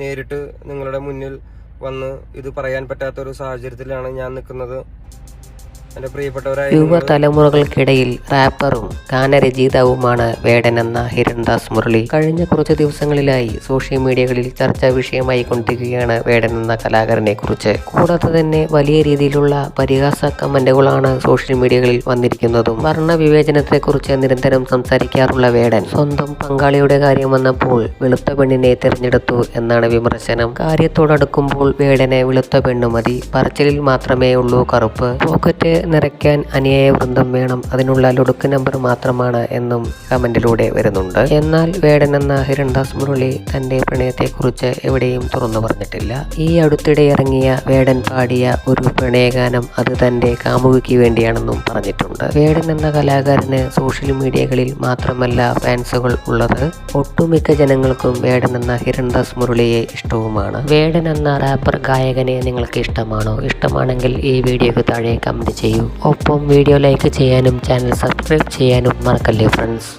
നേരിട്ട് നിങ്ങളുടെ മുന്നിൽ വന്ന് ഇത് പറയാൻ പറ്റാത്തൊരു സാഹചര്യത്തിലാണ് ഞാൻ നിൽക്കുന്നത്. എൻ്റെ പ്രിയപ്പെട്ടവരായ യുവതലമുറകൾക്കിടയിൽ റാപ്പറും ഗാനരചയിതാവുമാണ് വേടൻ എന്ന ഹിരൺദാസ് മുരളി. കഴിഞ്ഞ കുറച്ച് ദിവസങ്ങളിലായി സോഷ്യൽ മീഡിയകളിൽ ചർച്ചാ വിഷയമായി കൊണ്ടിരിക്കുകയാണ് വേടൻ എന്ന കലാകാരനെ കുറിച്ച്. കൂടാതെ തന്നെ വലിയ രീതിയിലുള്ള പരിഹാസ കമന്റുകളാണ് സോഷ്യൽ മീഡിയകളിൽ വന്നിരിക്കുന്നതും. വർണ്ണവിവേചനത്തെക്കുറിച്ച് നിരന്തരം സംസാരിക്കാറുള്ള വേടൻ സ്വന്തം പങ്കാളിയുടെ കാര്യം വന്നപ്പോൾ വെളുത്ത പെണ്ണിനെ തിരഞ്ഞെടുത്തു എന്നാണ് വിമർശനം. കാര്യത്തോടടുക്കുമ്പോൾ വേടനെ വെളുത്ത പെണ്ണു മതി, പറച്ചിലിൽ മാത്രമേ ഉള്ളൂ കറുപ്പ്, പോക്കറ്റ് നിറയ്ക്കാൻ അനുയായ വൃന്ദം വേണം, അതിനുള്ള ലൊടുക്ക് നമ്പർ മാത്രമാണ് എന്നും കമന്റിലൂടെ വരുന്നുണ്ട്. എന്നാൽ വേടൻ എന്ന ഹിരൺദാസ് മുരളി തന്റെ പ്രണയത്തെക്കുറിച്ച് എവിടെയും തുറന്നു പറഞ്ഞിട്ടില്ല. ഈ അടുത്തിടെ ഇറങ്ങിയ വേടൻ പാടിയ ഒരു പ്രണയഗാനം അത് തന്റെ കാമുകിക്ക് വേണ്ടിയാണെന്നും പറഞ്ഞിട്ടുണ്ട്. വേടൻ എന്ന കലാകാരന് സോഷ്യൽ മീഡിയകളിൽ മാത്രമല്ല ഫാൻസുകൾ ഉള്ളത്. ഒട്ടുമിക്ക ജനങ്ങൾക്കും വേടൻ എന്ന ഹിരൺദാസ് മുരളിയെ ഇഷ്ടവുമാണ്. വേടൻ എന്ന റാപ്പർ ഗായകനെ നിങ്ങൾക്ക് ഇഷ്ടമാണോ? ഇഷ്ടമാണെങ്കിൽ ഈ വീഡിയോയ്ക്ക് താഴെ കമന്റ് ചെയ്യൂ. ഒപ്പം വീഡിയോ ലൈക്ക് ചെയ്യാനും ചാനൽ സബ്സ്ക്രൈബ് ചെയ്യാനും മറക്കല്ലേ ഫ്രണ്ട്സ്.